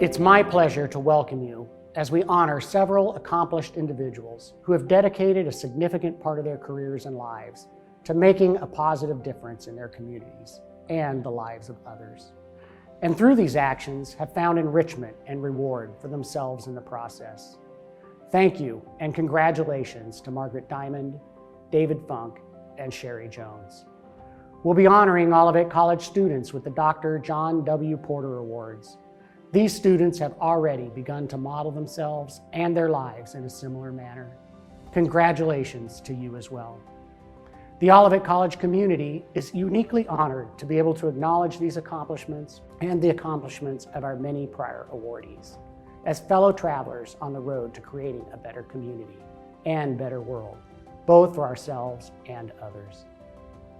It's my pleasure to welcome you as we honor several accomplished individuals who have dedicated a significant part of their careers and lives to making a positive difference in their communities and the lives of others. And through these actions have found enrichment and reward for themselves in the process. Thank you and congratulations to Margaret Diamond, David Funk, and Sherry Jones. We'll be honoring Olivet College students with the Dr. John W. Porter Awards. These students have already begun to model themselves and their lives in a similar manner. Congratulations to you as well. The Olivet College community is uniquely honored to be able to acknowledge these accomplishments and the accomplishments of our many prior awardees as fellow travelers on the road to creating a better community and better world, both for ourselves and others.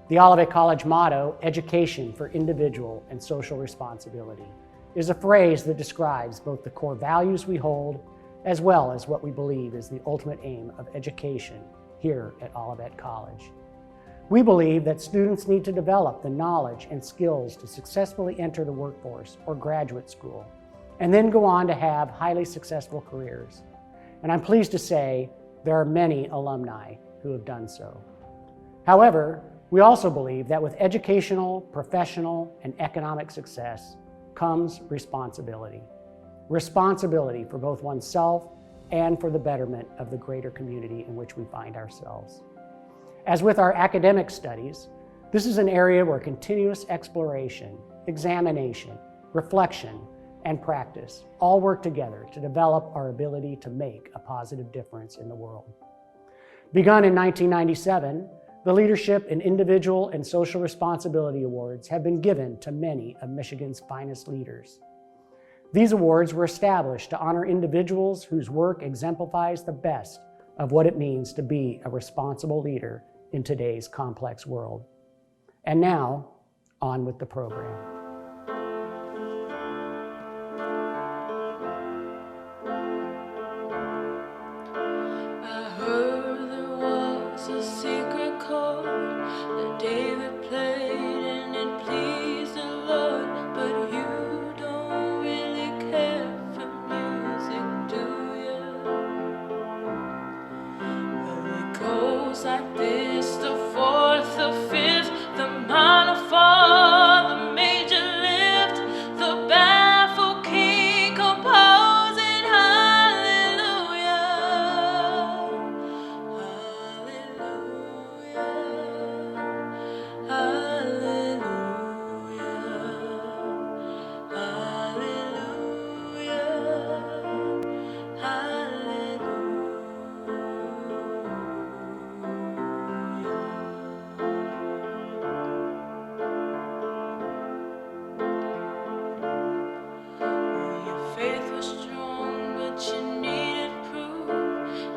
The Olivet College motto, education for individual and social responsibility, is a phrase that describes both the core values we hold as well as what we believe is the ultimate aim of education here at Olivet College. We believe that students need to develop the knowledge and skills to successfully enter the workforce or graduate school, and then go on to have highly successful careers. And I'm pleased to say there are many alumni who have done so. However, we also believe that with educational, professional, and economic success comes responsibility. Responsibility for both oneself and for the betterment of the greater community in which we find ourselves. As with our academic studies, this is an area where continuous exploration, examination, reflection, and practice all work together to develop our ability to make a positive difference in the world. Begun in 1997, the Leadership in Individual and Social Responsibility Awards have been given to many of Michigan's finest leaders. These awards were established to honor individuals whose work exemplifies the best of what it means to be a responsible leader in today's complex world. And now, on with the program. Like this, the fourth, the fifth, the minor fall, the major lift, the baffled king composing hallelujah, hallelujah, hallelujah, hallelujah, hallelujah. Faith was strong, but you needed proof.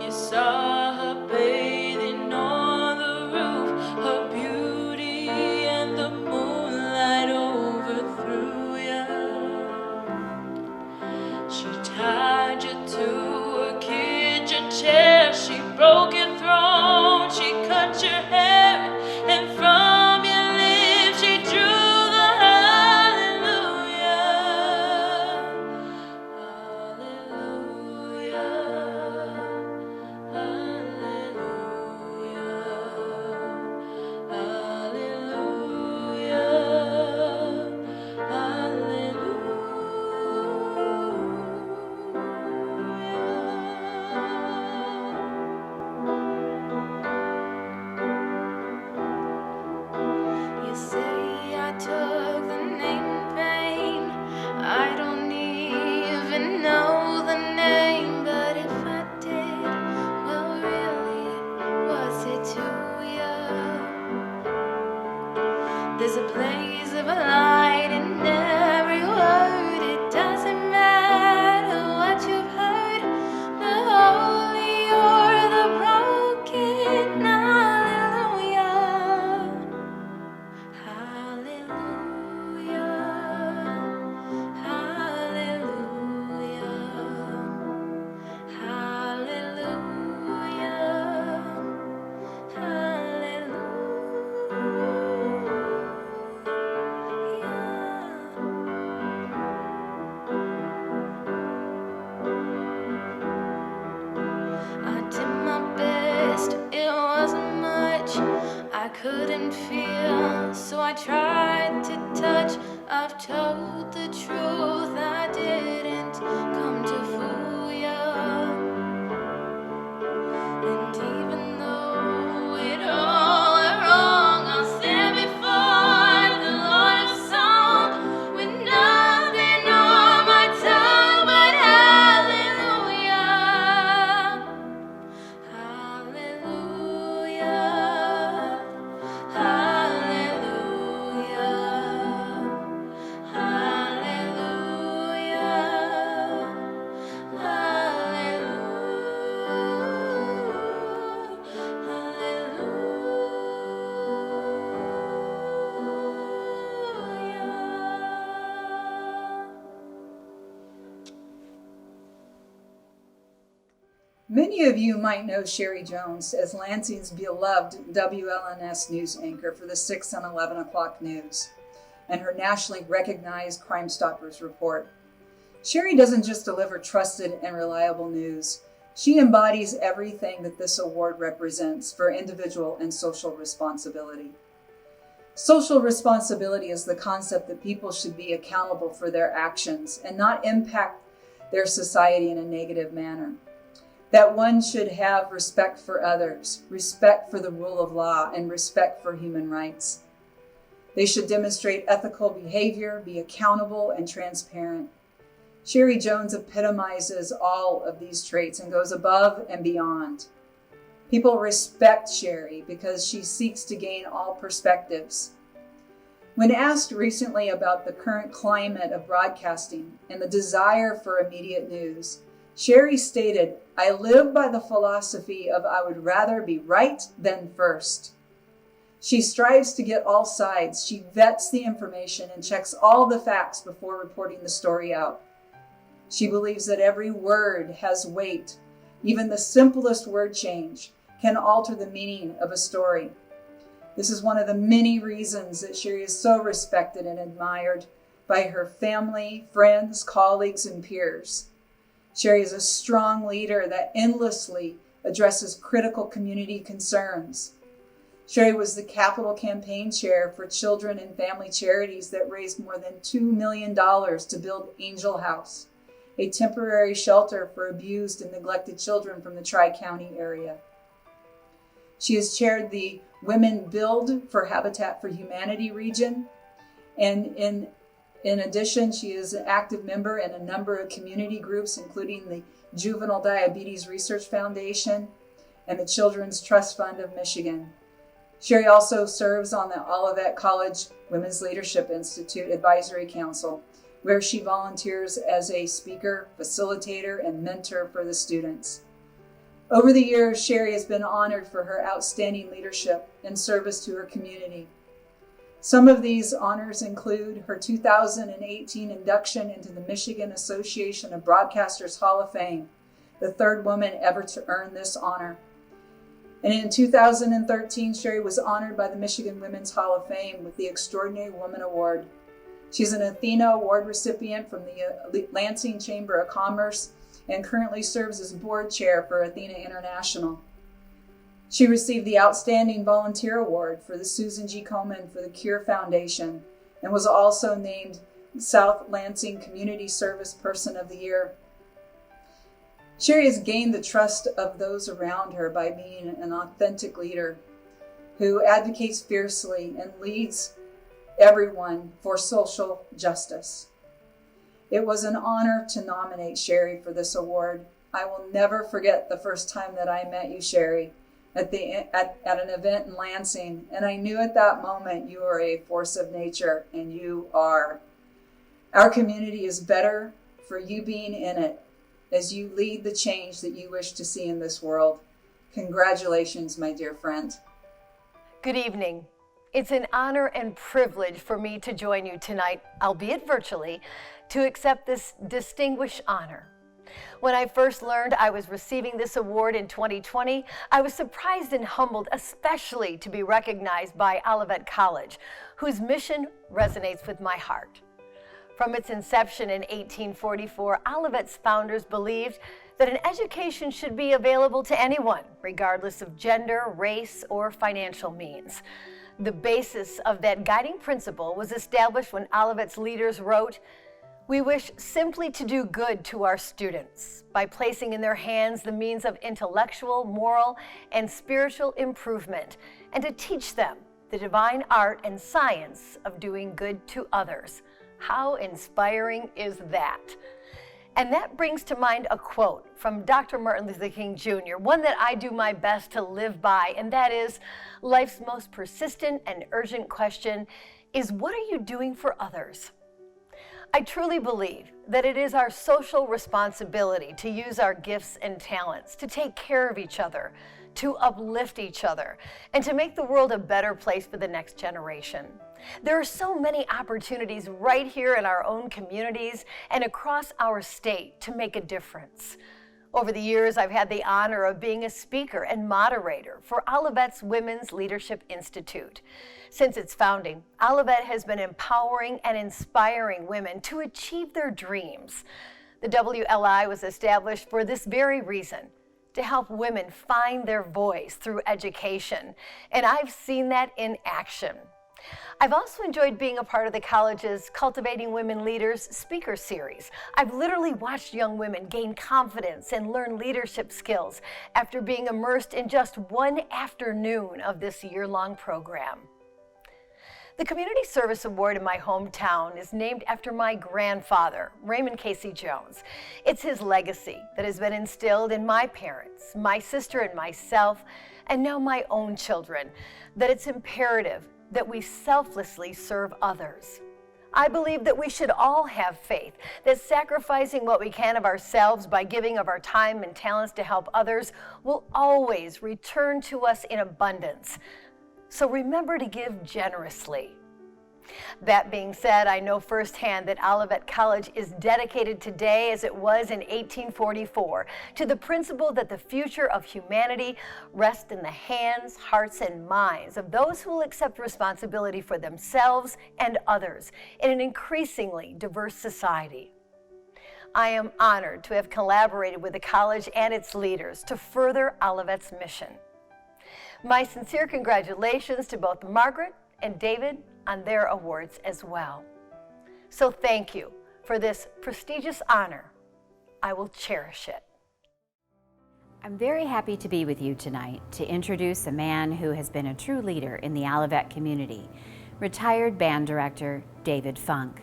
You saw her bathing on the roof, her beauty and the moonlight overthrew you. She tied you to a kitchen chair, she broke your throne, she cut your hair, and from your lips she drew the hallelujah. couldn't feel, so I tried to touch. I've told the truth, I didn't come to fool ya. And even though it all went wrong, I'll stand before the Lord of song with nothing on my tongue but hallelujah. Hallelujah. Hallelujah. Many of you might know Sherry Jones as Lansing's beloved WLNS news anchor for the 6 and 11 o'clock news and her nationally recognized Crime Stoppers report. Sherry doesn't just deliver trusted and reliable news. She embodies everything that this award represents for individual and social responsibility. Social responsibility is the concept that people should be accountable for their actions and not impact their society in a negative manner. That one should have respect for others, respect for the rule of law, and respect for human rights. They should demonstrate ethical behavior, be accountable, and transparent. Sherry Jones epitomizes all of these traits and goes above and beyond. People respect Sherry because she seeks to gain all perspectives. When asked recently about the current climate of broadcasting and the desire for immediate news, Sherry stated, "I live by the philosophy of I would rather be right than first." She strives to get all sides. She vets the information and checks all the facts before reporting the story out. She believes that every word has weight. Even the simplest word change can alter the meaning of a story. This is one of the many reasons that Sherry is so respected and admired by her family, friends, colleagues, and peers. Sherry is a strong leader that endlessly addresses critical community concerns. Sherry was the Capital Campaign Chair for children and family charities that raised more than $2 million to build Angel House, a temporary shelter for abused and neglected children from the Tri-County area. She has chaired the Women Build for Habitat for Humanity region, and in addition, she is an active member in a number of community groups, including the Juvenile Diabetes Research Foundation and the Children's Trust Fund of Michigan. Sherry also serves on the Olivet College Women's Leadership Institute Advisory Council, where she volunteers as a speaker, facilitator, and mentor for the students. Over the years, Sherry has been honored for her outstanding leadership and service to her community. Some of these honors include her 2018 induction into the Michigan Association of Broadcasters Hall of Fame, the third woman ever to earn this honor. And in 2013, Sherry was honored by the Michigan Women's Hall of Fame with the Extraordinary Woman Award. She's an Athena Award recipient from the Lansing Chamber of Commerce and currently serves as board chair for Athena International. She received the Outstanding Volunteer Award for the Susan G. Komen for the Cure Foundation and was also named South Lansing Community Service Person of the Year. Sherry has gained the trust of those around her by being an authentic leader who advocates fiercely and leads everyone for social justice. It was an honor to nominate Sherry for this award. I will never forget the first time that I met you, Sherry, at an event in Lansing, and I knew at that moment you were a force of nature, and you are. Our community is better for you being in it as you lead the change that you wish to see in this world. Congratulations, my dear friend. Good evening. It's an honor and privilege for me to join you tonight, albeit virtually, to accept this distinguished honor. When I first learned I was receiving this award in 2020, I was surprised and humbled, especially to be recognized by Olivet College, whose mission resonates with my heart. From its inception in 1844, Olivet's founders believed that an education should be available to anyone, regardless of gender, race, or financial means. The basis of that guiding principle was established when Olivet's leaders wrote, "We wish simply to do good to our students by placing in their hands the means of intellectual, moral, and spiritual improvement, and to teach them the divine art and science of doing good to others." How inspiring is that? And that brings to mind a quote from Dr. Martin Luther King Jr., one that I do my best to live by, and that is, life's most persistent and urgent question is, what are you doing for others? I truly believe that it is our social responsibility to use our gifts and talents to take care of each other, to uplift each other, and to make the world a better place for the next generation. There are so many opportunities right here in our own communities and across our state to make a difference. Over the years, I've had the honor of being a speaker and moderator for Olivet's Women's Leadership Institute. Since its founding, Olivet has been empowering and inspiring women to achieve their dreams. The WLI was established for this very reason, to help women find their voice through education, and I've seen that in action. I've also enjoyed being a part of the college's Cultivating Women Leaders speaker series. I've literally watched young women gain confidence and learn leadership skills after being immersed in just one afternoon of this year-long program. The Community Service Award in my hometown is named after my grandfather, Raymond Casey Jones. It's his legacy that has been instilled in my parents, my sister and myself, and now my own children, that it's imperative that we selflessly serve others. I believe that we should all have faith that sacrificing what we can of ourselves by giving of our time and talents to help others will always return to us in abundance. So remember to give generously. That being said, I know firsthand that Olivet College is dedicated today, as it was in 1844, to the principle that the future of humanity rests in the hands, hearts, and minds of those who will accept responsibility for themselves and others in an increasingly diverse society. I am honored to have collaborated with the college and its leaders to further Olivet's mission. My sincere congratulations to both Margaret and David on their awards as well. So thank you for this prestigious honor. I will cherish it. I'm very happy to be with you tonight to introduce a man who has been a true leader in the Olivet community, retired band director David Funk.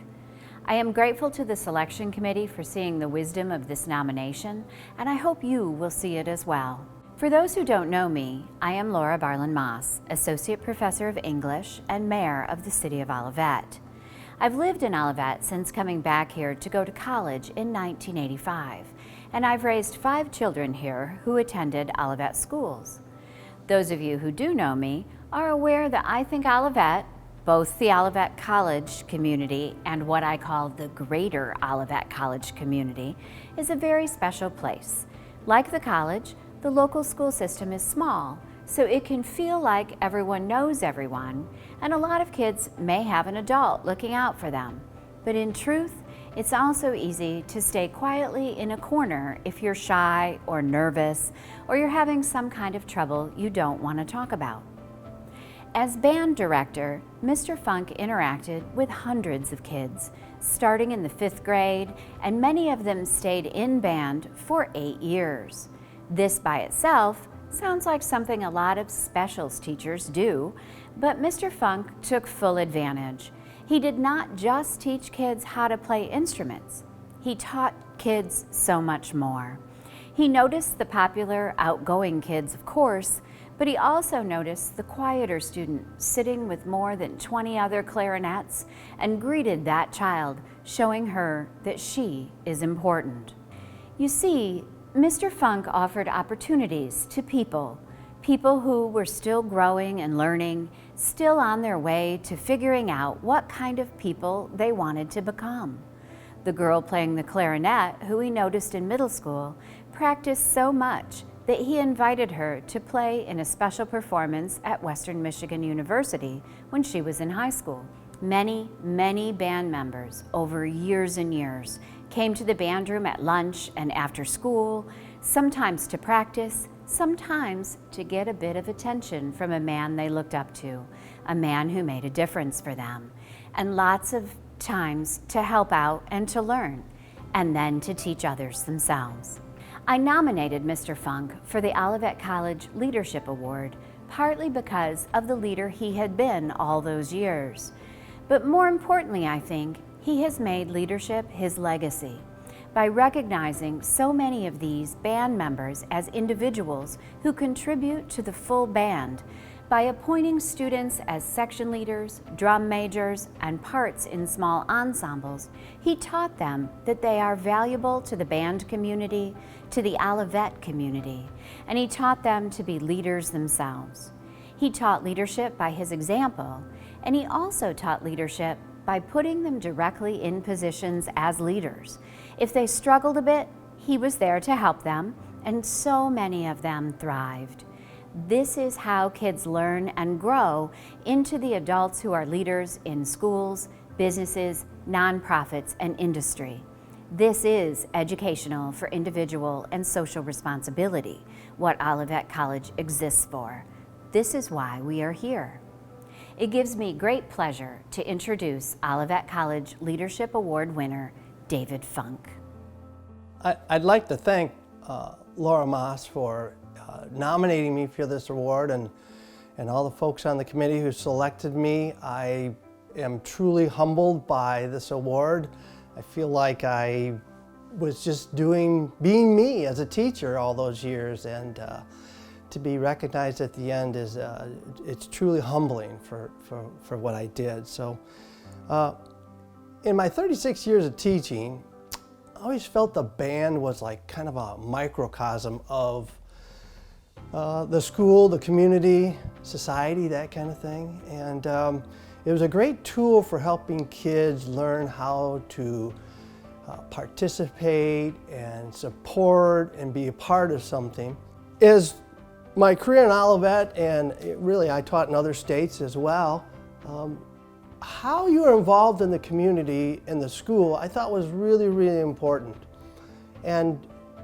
I am grateful to the selection committee for seeing the wisdom of this nomination, and I hope you will see it as well. For those who don't know me, I am Laura Barlin Moss, Associate Professor of English and Mayor of the City of Olivet. I've lived in Olivet since coming back here to go to college in 1985, and I've raised 5 children here who attended Olivet schools. Those of you who do know me are aware that I think Olivet, both the Olivet College community and what I call the greater Olivet College community, is a very special place. Like the college, the local school system is small, so it can feel like everyone knows everyone, and a lot of kids may have an adult looking out for them. But in truth, it's also easy to stay quietly in a corner if you're shy or nervous, or you're having some kind of trouble you don't want to talk about. As band director, Mr. Funk interacted with hundreds of kids, starting in the 5th grade, and many of them stayed in band for 8 years. This by itself sounds like something a lot of specials teachers do, but Mr. Funk took full advantage. He did not just teach kids how to play instruments. He taught kids so much more. He noticed the popular, outgoing kids, of course, but he also noticed the quieter student sitting with more than 20 other clarinets and greeted that child, showing her that she is important. You see, Mr. Funk offered opportunities to people who were still growing and learning, still on their way to figuring out what kind of people they wanted to become. The girl playing the clarinet, who he noticed in middle school, practiced so much that he invited her to play in a special performance at Western Michigan University when she was in high school. Many, many band members over years and years came to the band room at lunch and after school, sometimes to practice, sometimes to get a bit of attention from a man they looked up to, a man who made a difference for them, and lots of times to help out and to learn, and then to teach others themselves. I nominated Mr. Funk for the Olivet College Leadership Award, partly because of the leader he had been all those years. But more importantly, I think, he has made leadership his legacy by recognizing so many of these band members as individuals who contribute to the full band, by appointing students as section leaders, drum majors, and parts in small ensembles. He taught them that they are valuable to the band community, to the Olivet community, and he taught them to be leaders themselves. He taught leadership by his example, and he also taught leadership by putting them directly in positions as leaders. If they struggled a bit, he was there to help them, and so many of them thrived. This is how kids learn and grow into the adults who are leaders in schools, businesses, nonprofits, and industry. This is educational for individual and social responsibility, what Olivet College exists for. This is why we are here. It gives me great pleasure to introduce Olivet College Leadership Award winner, David Funk. I'd like to thank Laura Moss for nominating me for this award, and all the folks on the committee who selected me. I am truly humbled by this award. I feel like I was just being me as a teacher all those years, and to be recognized at the end is it's truly humbling for what I did. So in my 36 years of teaching, I always felt the band was like kind of a microcosm of the school, the community, society, that kind of thing. And it was a great tool for helping kids learn how to participate and support and be a part of something. As my career in Olivet, and really I taught in other states as well, how you are involved in the community and the school I thought was really, really important. And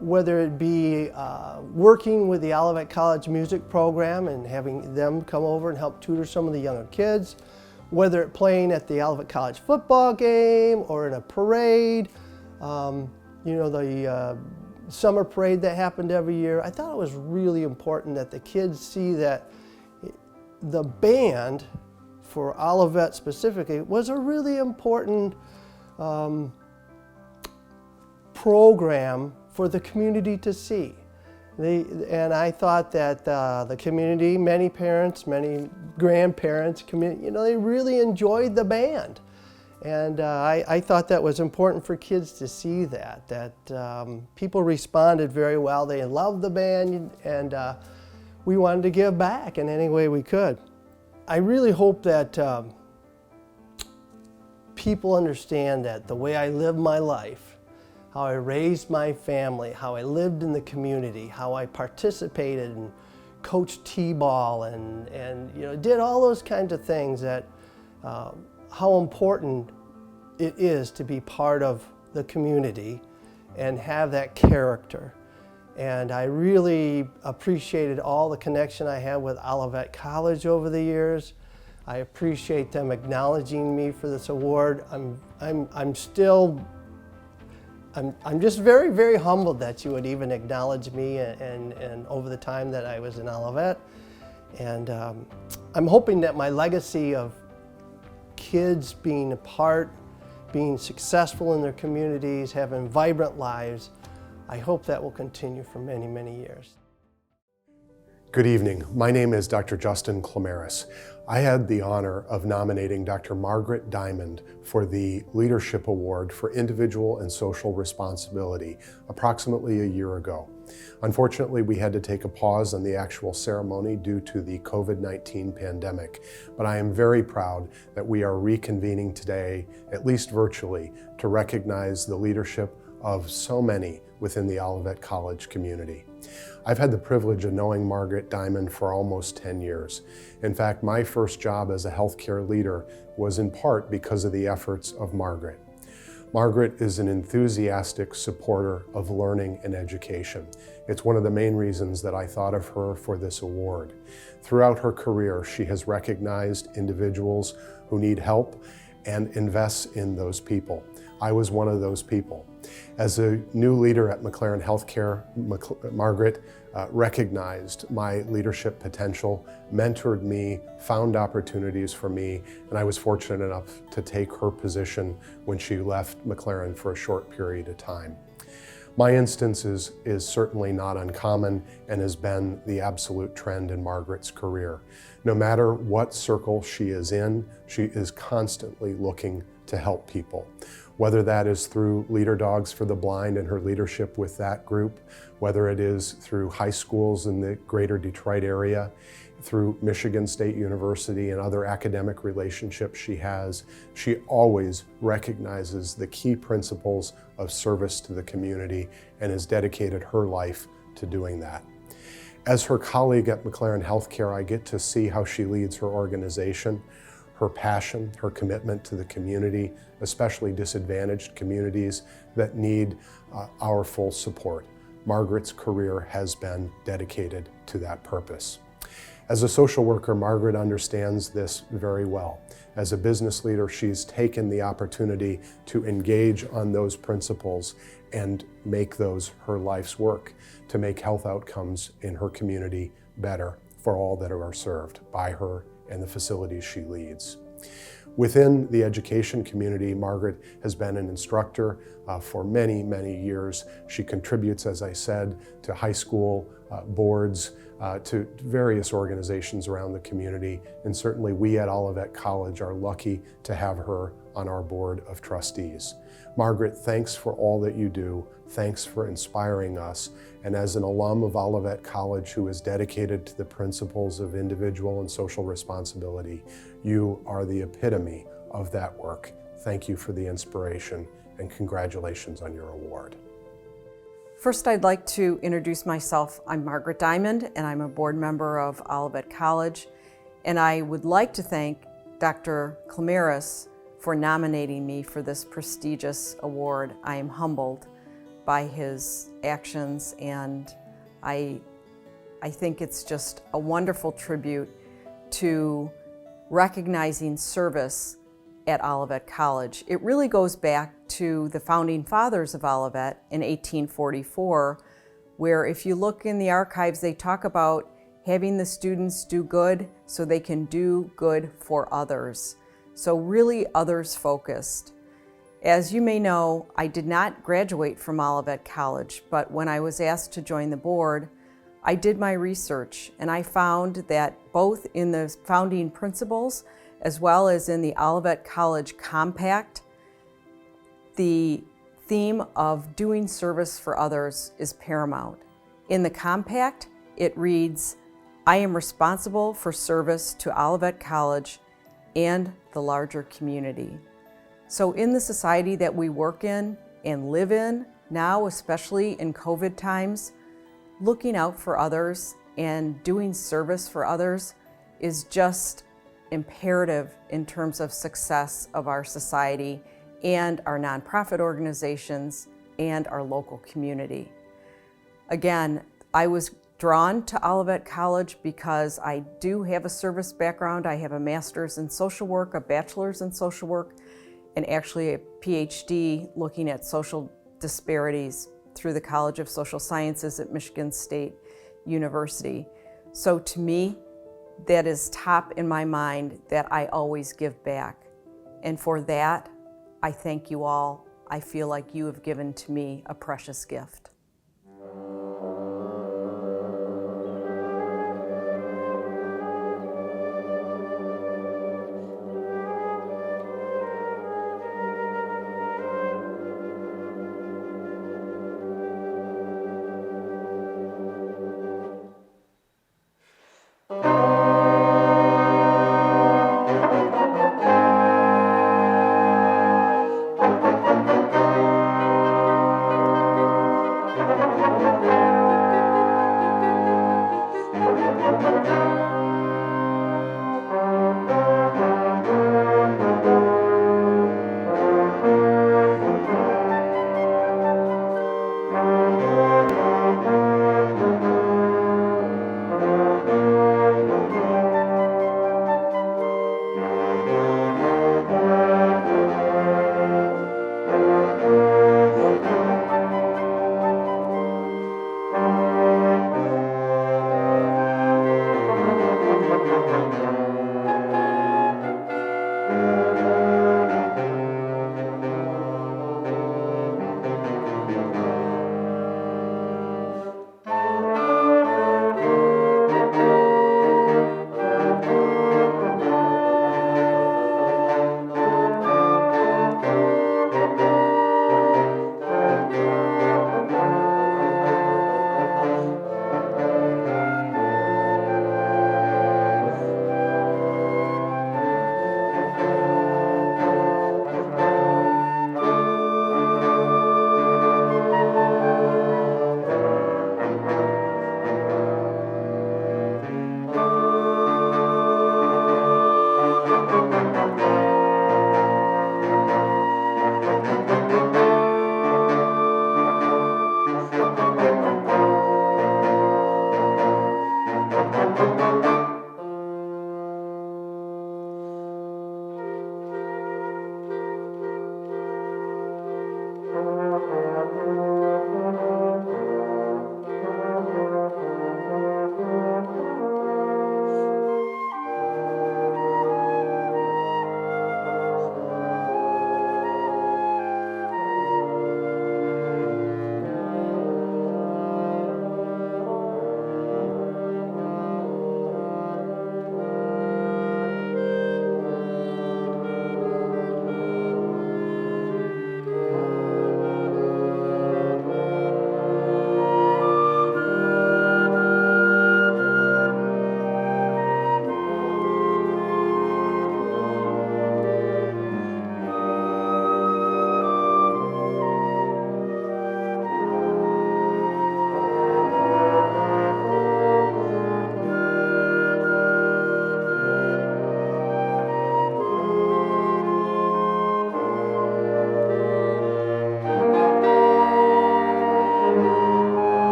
whether it be working with the Olivet College music program and having them come over and help tutor some of the younger kids, whether it playing at the Olivet College football game or in a parade, you know, the summer parade that happened every year, I thought it was really important that the kids see that the band, for Olivet specifically, was a really important program for the community to see. And I thought that the community, many parents, many grandparents, you know, they really enjoyed the band. And I thought that was important for kids to see that people responded very well. They loved the band, and we wanted to give back in any way we could. I really hope that people understand that the way I lived my life, how I raised my family, how I lived in the community, how I participated and coached t-ball and you know, did all those kinds of things, that how important it is to be part of the community and have that character. And I really appreciated all the connection I had with Olivet College over the years. I appreciate them acknowledging me for this award. I'm just very, very humbled that you would even acknowledge me and over the time that I was in Olivet. And I'm hoping that my legacy of kids being a part, being successful in their communities, having vibrant lives, I hope that will continue for many, many years. Good evening. My name is Dr. Justin Clamaris. I had the honor of nominating Dr. Margaret Diamond for the Leadership Award for Individual and Social Responsibility approximately a year ago. Unfortunately, we had to take a pause on the actual ceremony due to the COVID-19 pandemic, but I am very proud that we are reconvening today, at least virtually, to recognize the leadership of so many within the Olivet College community. I've had the privilege of knowing Margaret Diamond for almost 10 years. In fact, my first job as a healthcare leader was in part because of the efforts of Margaret. Margaret is an enthusiastic supporter of learning and education. It's one of the main reasons that I thought of her for this award. Throughout her career, she has recognized individuals who need help and invests in those people. I was one of those people. As a new leader at McLaren Healthcare, Margaret recognized my leadership potential, mentored me, found opportunities for me, and I was fortunate enough to take her position when she left McLaren for a short period of time. My instance is certainly not uncommon and has been the absolute trend in Margaret's career. No matter what circle she is in, she is constantly looking to help people. Whether that is through Leader Dogs for the Blind and her leadership with that group, whether it is through high schools in the greater Detroit area, through Michigan State University and other academic relationships she has, she always recognizes the key principles of service to the community and has dedicated her life to doing that. As her colleague at McLaren Healthcare, I get to see how she leads her organization, her passion, her commitment to the community, especially disadvantaged communities that need our full support. Margaret's career has been dedicated to that purpose. As a social worker, Margaret understands this very well. As a business leader, she's taken the opportunity to engage on those principles and make those her life's work, to make health outcomes in her community better for all that are served by her and the facilities she leads. Within the education community, Margaret has been an instructor for many, many years. She contributes, as I said, to high school boards, to various organizations around the community, and certainly we at Olivet College are lucky to have her on our board of trustees. Margaret, thanks for all that you do. Thanks for inspiring us. And as an alum of Olivet College who is dedicated to the principles of individual and social responsibility, you are the epitome of that work. Thank you for the inspiration and congratulations on your award. First, I'd like to introduce myself. I'm Margaret Diamond, and I'm a board member of Olivet College. And I would like to thank Dr. Clamaris for nominating me for this prestigious award. I am humbled by his actions, and I think it's just a wonderful tribute to recognizing service at Olivet College. It really goes back to the founding fathers of Olivet in 1844, where if you look in the archives, they talk about having the students do good so they can do good for others. So really others focused. As you may know, I did not graduate from Olivet College, but when I was asked to join the board, I did my research and I found that both in the founding principles as well as in the Olivet College Compact, the theme of doing service for others is paramount. In the Compact, it reads, "I am responsible for service to Olivet College and the larger community." So in the society that we work in and live in now, especially in COVID times, looking out for others and doing service for others is just imperative in terms of success of our society and our nonprofit organizations and our local community. Again, I was drawn to Olivet College because I do have a service background. I have a master's in social work, a bachelor's in social work, and actually a PhD looking at social disparities through the College of Social Sciences at Michigan State University. So to me, that is top in my mind, that I always give back. And for that, I thank you all. I feel like you have given to me a precious gift.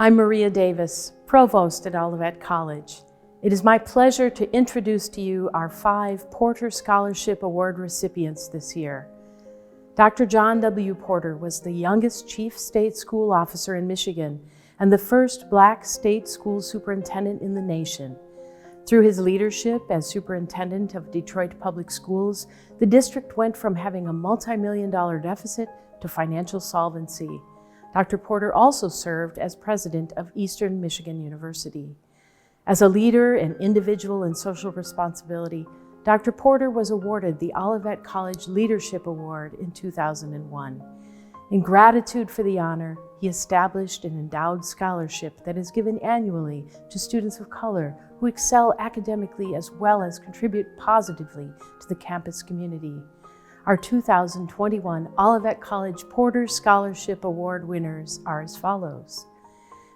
I'm Maria Davis, Provost at Olivet College. It is my pleasure to introduce to you our 5 Porter Scholarship Award recipients this year. Dr. John W. Porter was the youngest chief state school officer in Michigan and the first Black state school superintendent in the nation. Through his leadership as superintendent of Detroit Public Schools, the district went from having a multi-million-dollar deficit to financial solvency. Dr. Porter also served as president of Eastern Michigan University. As a leader in individual and social responsibility, Dr. Porter was awarded the Olivet College Leadership Award in 2001. In gratitude for the honor, he established an endowed scholarship that is given annually to students of color who excel academically as well as contribute positively to the campus community. Our 2021 Olivet College Porter Scholarship Award winners are as follows.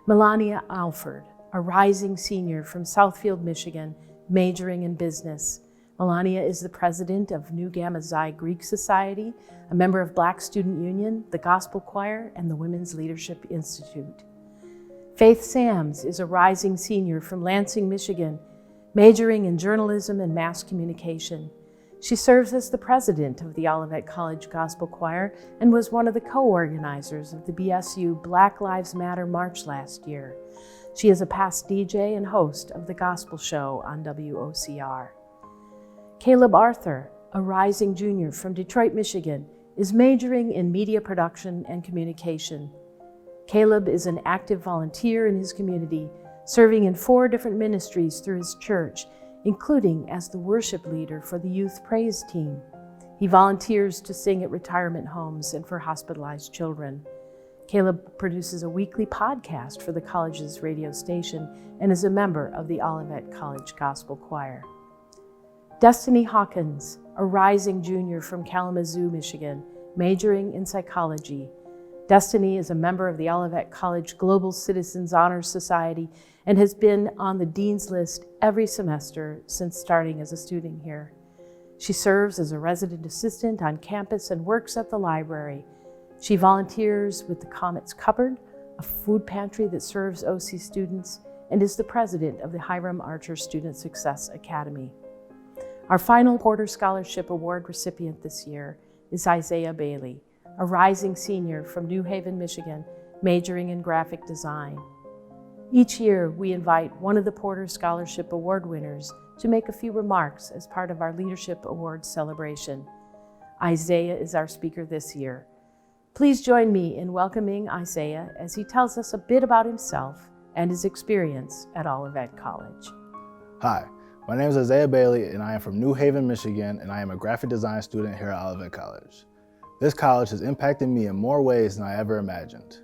Melania Alford, a rising senior from Southfield, Michigan, majoring in business. Melania is the president of Nu Gamma Xi Greek Society, a member of Black Student Union, the Gospel Choir, and the Women's Leadership Institute. Faith Sams is a rising senior from Lansing, Michigan, majoring in journalism and mass communication. She serves as the president of the Olivet College Gospel Choir and was one of the co-organizers of the BSU Black Lives Matter March last year. She is a past DJ and host of the Gospel Show on WOCR. Caleb Arthur, a rising junior from Detroit, Michigan, is majoring in media production and communication. Caleb is an active volunteer in his community, serving in 4 different ministries through his church, including as the worship leader for the youth praise team. He volunteers to sing at retirement homes and for hospitalized children. Caleb produces a weekly podcast for the college's radio station and is a member of the Olivet College Gospel Choir. Destiny Hawkins, a rising junior from Kalamazoo, Michigan, majoring in psychology. Destiny is a member of the Olivet College Global Citizens Honor Society and has been on the Dean's List every semester since starting as a student here. She serves as a resident assistant on campus and works at the library. She volunteers with the Comet's Cupboard, a food pantry that serves OC students, and is the president of the Hiram Archer Student Success Academy. Our final Porter Scholarship Award recipient this year is Isaiah Bailey, a rising senior from New Haven, Michigan, majoring in graphic design. Each year, we invite one of the Porter Scholarship Award winners to make a few remarks as part of our Leadership Awards celebration. Isaiah is our speaker this year. Please join me in welcoming Isaiah as he tells us a bit about himself and his experience at Olivet College. Hi, my name is Isaiah Bailey and I am from New Haven, Michigan, and I am a graphic design student here at Olivet College. This college has impacted me in more ways than I ever imagined.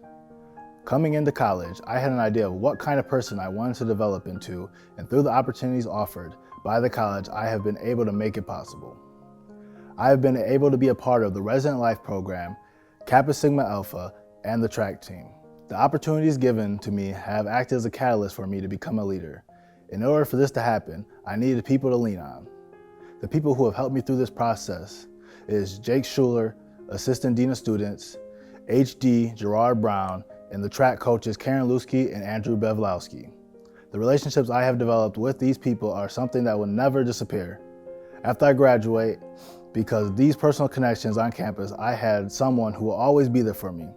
Coming into college, I had an idea of what kind of person I wanted to develop into, and through the opportunities offered by the college, I have been able to make it possible. I have been able to be a part of the Resident Life program, Kappa Sigma Alpha, and the track team. The opportunities given to me have acted as a catalyst for me to become a leader. In order for this to happen, I needed people to lean on. The people who have helped me through this process is Jake Schuler, Assistant Dean of Students, H.D. Gerard Brown, and the track coaches Karen Lusky and Andrew Bevlowski. The relationships I have developed with these people are something that will never disappear. After I graduate, because these personal connections on campus, I had someone who will always be there for me.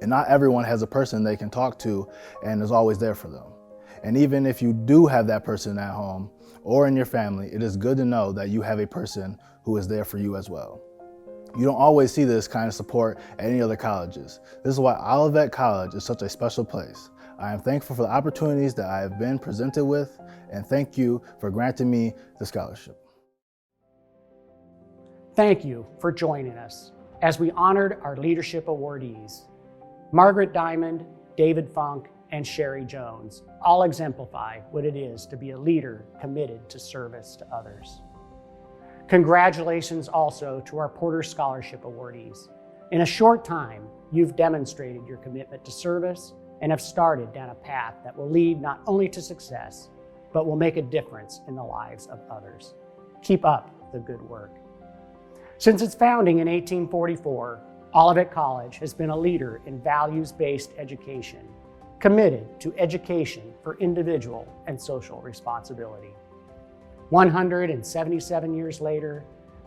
And not everyone has a person they can talk to and is always there for them. And even if you do have that person at home or in your family, it is good to know that you have a person who is there for you as well. You don't always see this kind of support at any other colleges. This is why Olivet College is such a special place. I am thankful for the opportunities that I have been presented with, and thank you for granting me the scholarship. Thank you for joining us as we honored our leadership awardees. Margaret Diamond, David Funk, and Sherry Jones all exemplify what it is to be a leader committed to service to others. Congratulations also to our Porter Scholarship awardees. In a short time, you've demonstrated your commitment to service and have started down a path that will lead not only to success, but will make a difference in the lives of others. Keep up the good work. Since its founding in 1844, Olivet College has been a leader in values-based education, committed to education for individual and social responsibility. 177 years later,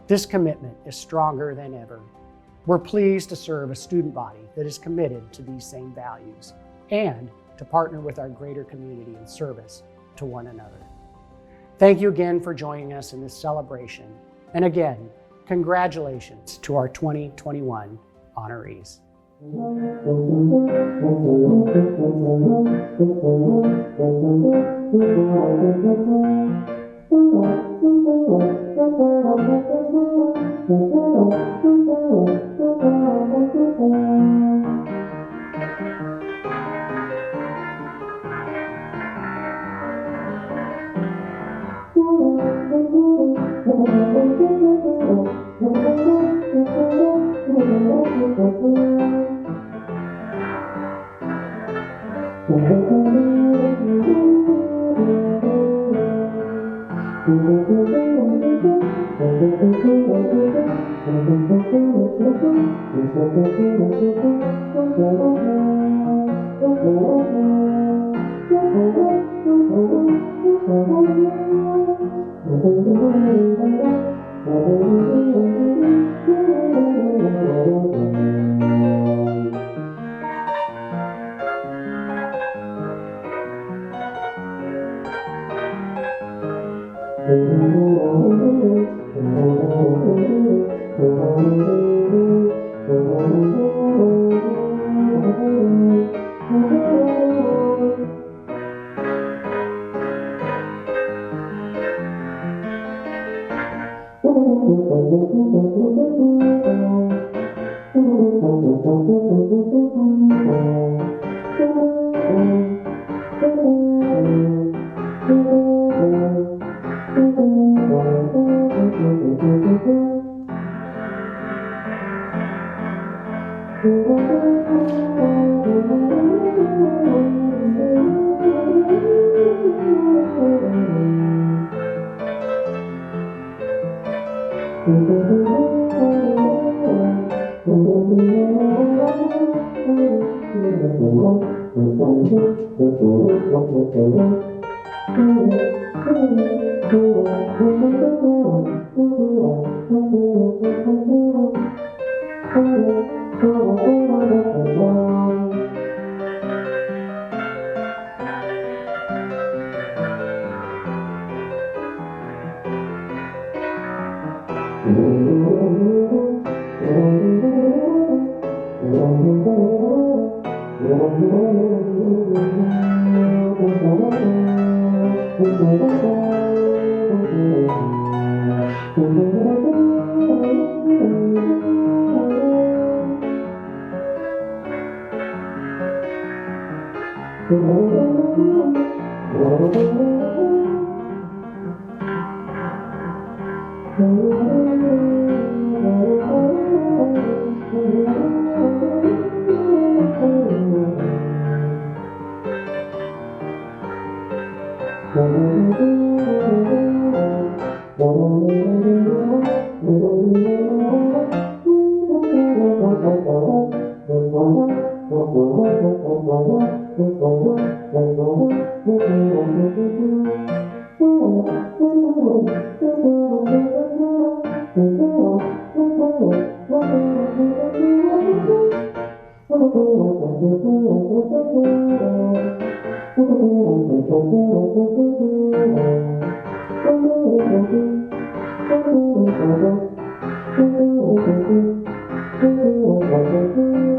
this commitment is stronger than ever. We're pleased to serve a student body that is committed to these same values and to partner with our greater community in service to one another. Thank you again for joining us in this celebration. And again, congratulations to our 2021 honorees. Thank you.